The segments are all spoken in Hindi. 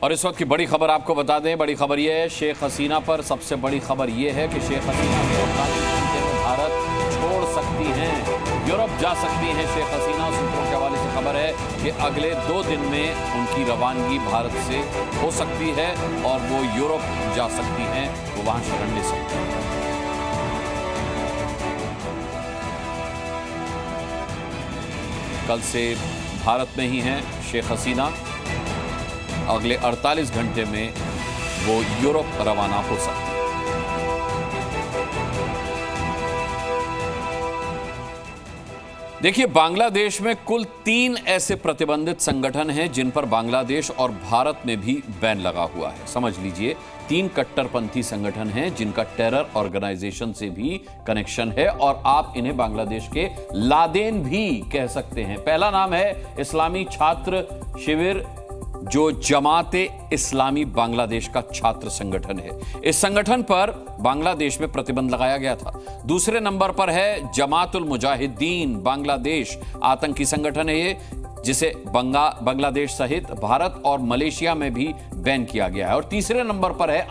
और इस वक्त की बड़ी खबर आपको बता दें, बड़ी खबर यह है शेख हसीना पर। सबसे बड़ी खबर यह है कि शेख हसीना के 48 घंटे में भारत छोड़ सकती हैं, यूरोप जा सकती हैं शेख हसीना। सूत्रों के हवाले से खबर है कि अगले 2 दिन में उनकी रवानगी भारत से हो सकती है और वो यूरोप जा सकती हैं, वो वहां शरण ले सकती हैं। कल से भारत में ही हैं शेख हसीना, अगले 48 घंटे में वो यूरोप रवाना हो सकती है। देखिए, बांग्लादेश में कुल 3 ऐसे प्रतिबंधित संगठन हैं जिन पर बांग्लादेश और भारत में भी बैन लगा हुआ है। समझ लीजिए, 3 कट्टरपंथी संगठन हैं जिनका टेरर ऑर्गेनाइजेशन से भी कनेक्शन है और आप इन्हें बांग्लादेश के लादेन भी कह सकते हैं। पहला नाम है इस्लामी छात्र शिविर, जो जमाते इस्लामी बांग्लादेश का छात्र संगठन है। इस संगठन पर बांग्लादेश में प्रतिबंध लगाया गया था। दूसरे नंबर पर है जमातुल मुजाहिदीन बांग्लादेश, आतंकी संगठन है ये, जिसे बांग्लादेश सहित भारत और मलेशिया में भी बैन किया गया है। और तीसरे नंबर पर है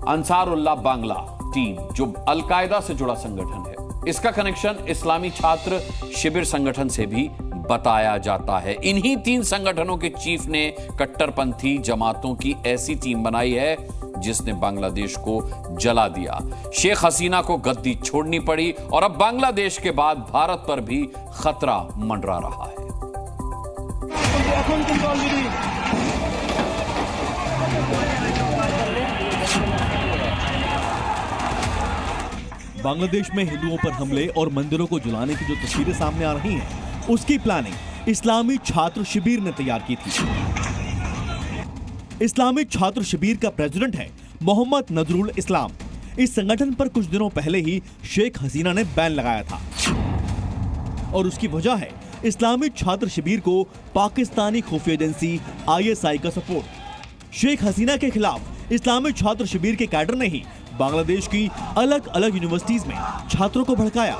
अंसारुल्लाह बांग्ला टीम, जो अलकायदा से जुड़ा संगठन है। इसका कनेक्शन इस्लामी छात्र शिविर संगठन से भी बताया जाता है। इन्हीं 3 संगठनों के चीफ ने कट्टरपंथी जमातों की ऐसी टीम बनाई है जिसने बांग्लादेश को जला दिया। शेख हसीना को गद्दी छोड़नी पड़ी और अब बांग्लादेश के बाद भारत पर भी खतरा मंडरा रहा है। बांग्लादेश में हिंदुओं पर हमले और मंदिरों को जलाने की जो तस्वीरें सामने आ रही हैं, उसकी प्लानिंग इस्लामी छात्र शिविर ने तैयार की थी। इस्लामी छात्र शिविर का प्रेसिडेंट है मोहम्मद नजरुल इस्लाम। इस संगठन पर कुछ दिनों पहले ही शेख हसीना ने बैन लगाया था और उसकी वजह है इस्लामी छात्र शिविर को पाकिस्तानी खुफिया एजेंसी ISI का सपोर्ट। शेख हसीना के खिलाफ इस्लामी छात्र शिविर के कैडर ने ही बांग्लादेश की अलग अलग यूनिवर्सिटीज में छात्रों को भड़काया।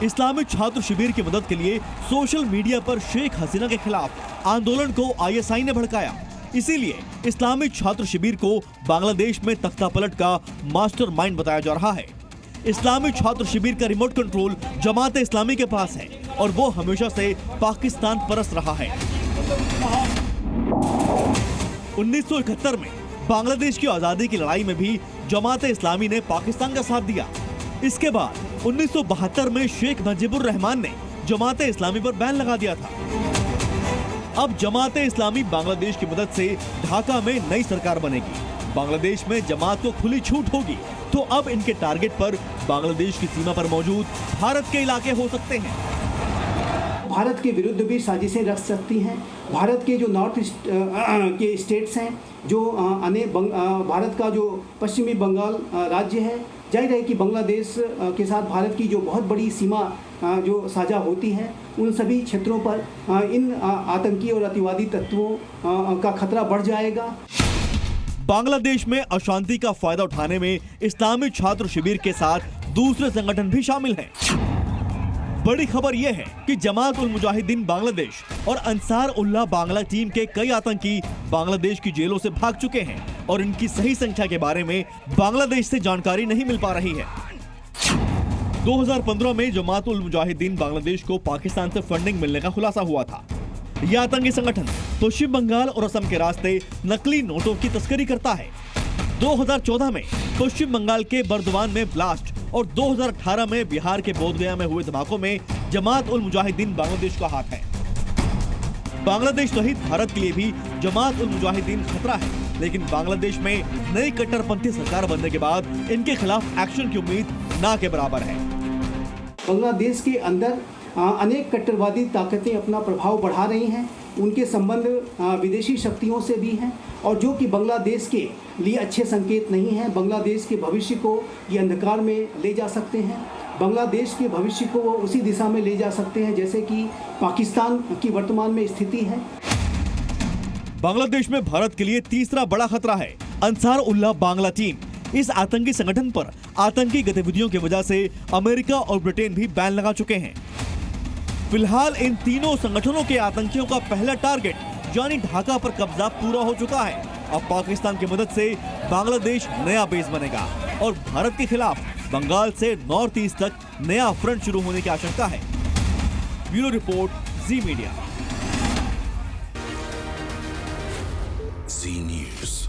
इस्लामी छात्र शिविर की मदद के लिए सोशल मीडिया पर शेख हसीना के खिलाफ आंदोलन को ISI ने भड़काया। इसीलिए इस्लामी छात्र शिविर को बांग्लादेश में तख्तापलट का मास्टरमाइंड बताया जा रहा है। इस्लामी छात्र शिविर का रिमोट कंट्रोल जमात इस्लामी के पास है और वो हमेशा से पाकिस्तान परस्त रहा है। 1971 में बांग्लादेश की आजादी की लड़ाई में भी जमात इस्लामी ने पाकिस्तान का साथ दिया। इसके बाद 1972 में शेख मुजीबुर रहमान ने जमात इस्लामी पर बैन लगा दिया था। अब जमात इस्लामी बांग्लादेश की मदद से ढाका में नई सरकार बनेगी। बांग्लादेश में जमात को खुली छूट होगी, तो अब इनके टारगेट पर बांग्लादेश की सीमा पर मौजूद भारत के इलाके हो सकते हैं। भारत के विरुद्ध भी साजिशें रच सकती हैं। भारत के जो नॉर्थ ईस्ट के स्टेट्स हैं, जो भारत का जो पश्चिमी बंगाल राज्य है, जाहिर है कि बांग्लादेश के साथ भारत की जो बहुत बड़ी सीमा जो साझा होती है, उन सभी क्षेत्रों पर इन आतंकी और अतिवादी तत्वों का खतरा बढ़ जाएगा। बांग्लादेश में अशांति का फायदा उठाने में इस्लामी छात्र शिविर के साथ दूसरे संगठन भी शामिल हैं। बड़ी खबर यह है कि जमात उल मुजाहिदीन बांग्लादेश और अंसार उल्लाह बांग्ला टीम के कई आतंकी बांग्लादेश की जेलों से भाग चुके हैं और इनकी सही संख्या के बारे में बांग्लादेश से जानकारी नहीं मिल पा रही है। 2015 में जमात उल मुजाहिदीन बांग्लादेश को पाकिस्तान से फंडिंग मिलने का खुलासा हुआ था। यह आतंकी संगठन पश्चिम बंगाल और असम के रास्ते नकली नोटों की तस्करी करता है। 2014 में पश्चिम बंगाल के बर्दवान में ब्लास्ट और 2018 में बिहार के बोधगया में हुए धमाकों में जमात उल मुजाहिदीन बांग्लादेश का हाथ है। बांग्लादेश सहित भारत के लिए भी जमात उल मुजाहिदीन खतरा है, लेकिन बांग्लादेश में नई कट्टरपंथी सरकार बनने के बाद इनके खिलाफ एक्शन की उम्मीद ना के बराबर है। बांग्लादेश के अंदर अनेक कट्टरवादी ताकतें अपना प्रभाव बढ़ा रही हैं। उनके संबंध विदेशी शक्तियों से भी हैं और जो कि बांग्लादेश के लिए अच्छे संकेत नहीं हैं। बांग्लादेश के भविष्य को ये अंधकार में ले जा सकते हैं। बांग्लादेश के भविष्य को वो उसी दिशा में ले जा सकते हैं जैसे कि पाकिस्तान की वर्तमान में स्थिति है। बांग्लादेश में भारत के लिए तीसरा बड़ा खतरा है अंसार उल्लाह बांग्ला टीम। इस आतंकी संगठन पर आतंकी गतिविधियों की वजह से अमेरिका और ब्रिटेन भी बैन लगा चुके हैं। फिलहाल इन तीनों संगठनों के आतंकियों का पहला टारगेट यानी ढाका पर कब्जा पूरा हो चुका है। अब पाकिस्तान की मदद से बांग्लादेश नया बेस बनेगा और भारत के खिलाफ बंगाल से नॉर्थ ईस्ट तक नया फ्रंट शुरू होने की आशंका है। ब्यूरो रिपोर्ट, जी मीडिया। जी न्यूज़।